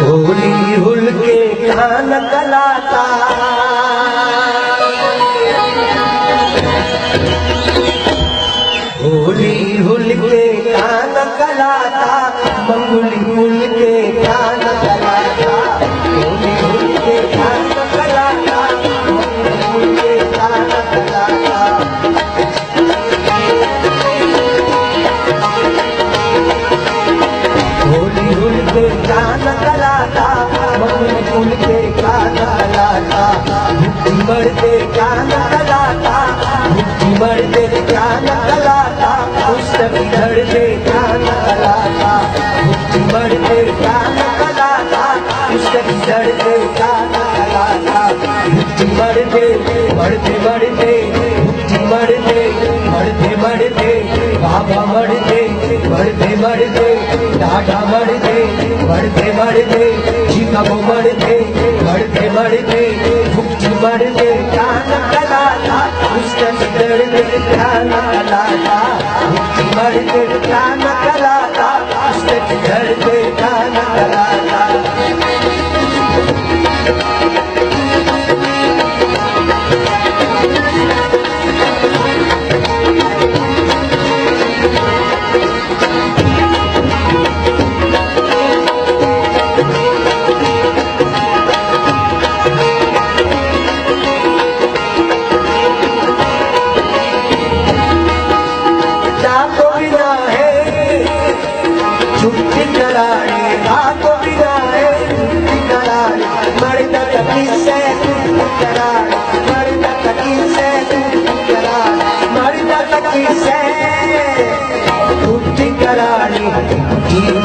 होली हुल के कान कलाता होली हुल के कान कलाता मंगुली हुल के कान कलाता होली हुल के कान कलाता मंगुली हुल के कान कलाता होली हुल के कान कलाता मंगुली हुल के कान कलाता मुट्ठी मरते कान कलाता मुट्ठी मरते कान कलाता पुस्तक धरते कान कलाता मुट्ठी मरते कान कलाता पुस्तक धरते कान कलाता मुट्ठी मरते मरते मरते मुट्ठी मरते मरते मरते बाबा मरते मरते मरते दादा मरते मरते मरते जीवा मरते मरते मरते मुट्ठी मरते कान कलाता पुस्तक धरते कान कलाता मुट्ठी मरते कान कलाता पुस्तक धरते कान कलाता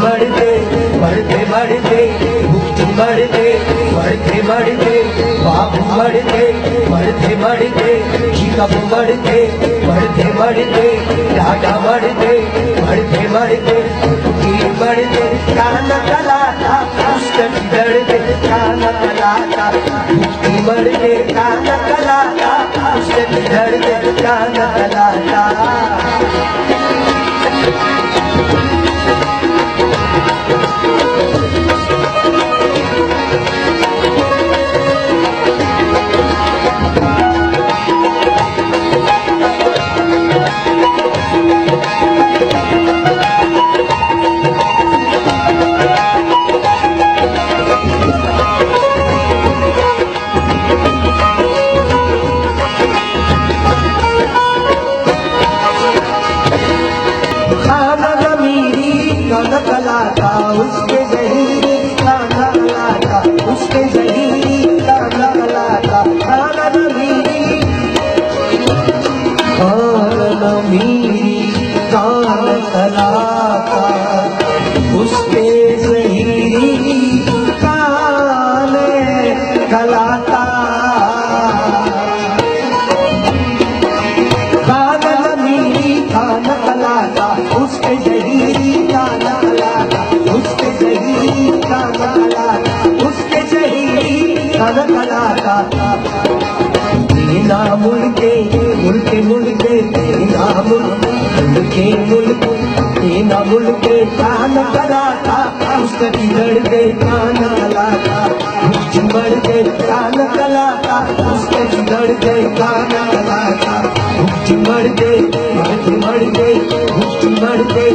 मरते मरते मरते मुक्ति मरते मरते मरते बाबू मरते मरते मरते जीकब मरते मरते मरते दादा मरते मरते मरते मरते कान कलाता पुस्तक धरते कान कलाता मुक्ति मरते कान कलाता पुस्तक धरते कान कलाता कलाता उसके जहीरी काना कलाता उसके जहीरी काना कलाता खाना मीरी कान कलाता उसके जहीरी कान कलाता कान मीरी कान कलाता उसके जहीरी काना उसके जहीरी काना उसके जहीरी काना कलाता तेना मुल्के मुल्के मुल्के तेना मुल्के मुल्के तेना मुल्के काना कलाता उसके धड़के काना कलाता मुझ मरते काना कलाता उसके धड़के काना कलाता मुझ मरते मरते मरते मुझ मरते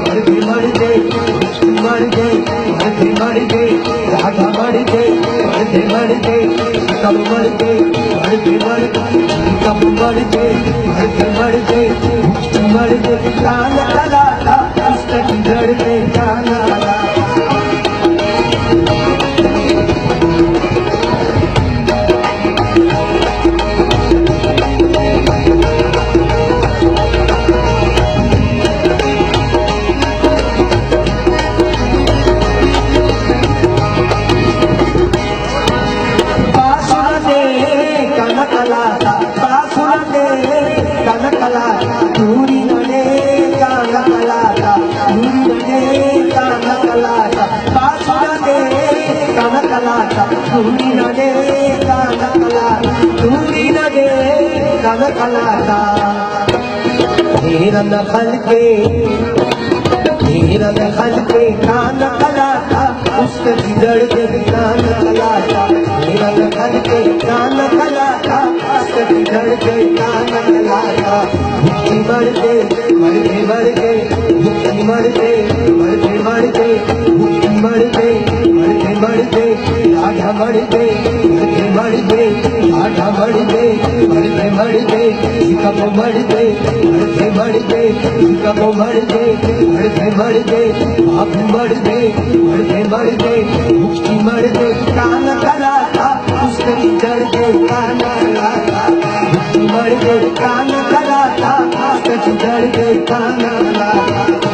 मरते मरते मरते मरते मरते राधा मरते मरते मरते कब मरते मरते मरते कब मरते मरते मरते मरते कान कलाता पुस्तक धरते कान कलाता धीरन खल के कान कलाता उसके बिगड़ के कान कलाता मेरा लखन के कान कलाता उसके बिगड़ के कान कलाता भुक्ति मर गए भुक्ति मर गए भुक्ति मर गए राधा मर गए राधा मर गए कब मर गए कब मर गए आप मर गए भुक्ति मर गए कान कलाता उसके बिगड़ के कान कलाता भुक्ति मर गए कान कलाता उसके बिगड़ के कान कलाता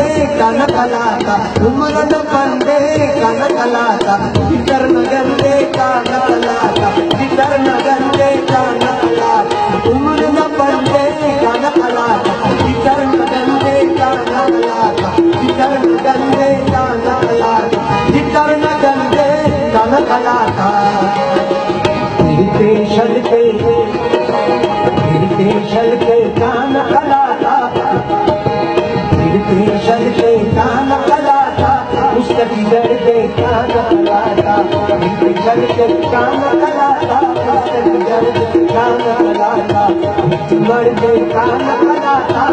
कलाता उमरन पंडे कान कलाता भीतर नगंदे कान कलाता भीतर नगंदे कान कलाता उमरन पंडे कान कलाता भीतर नगंदे कान कलाता भीतर नगंदे कान कलाता भीतर नगंदे कान कलाता शल के कान कलाता शल के कान कलाता उसके बिगड़ के कान कलाता शल के कान कलाता उसके बिगड़ के कान कलाता मर के कान कलाता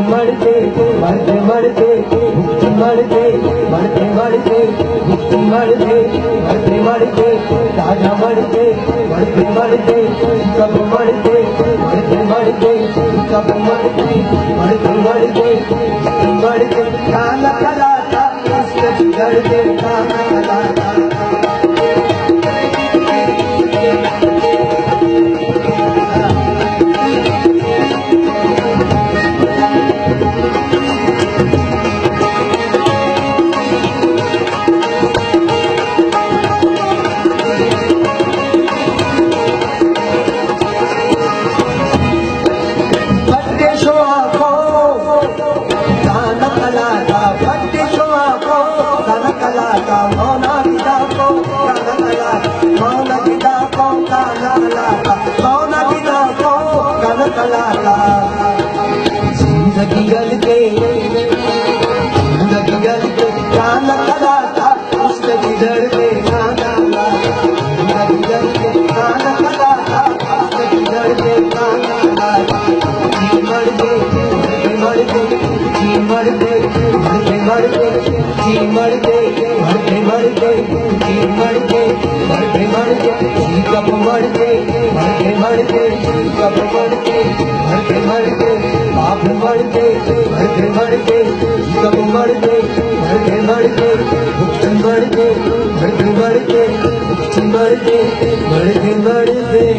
मर के मरते राजा मरते कब मरते कब मरते कान कलाता उसके बिगड़ के कान कलाता जिंदगी गल के कान कलाता उसके बिगड़ के कान कलाता जिंदगी गल के कान कलाता उसके बिगड़ के कान कलाता मर गए कब मर गए आप मर गए कब मर गए भुक्ति मर गए भुक्ति मर गए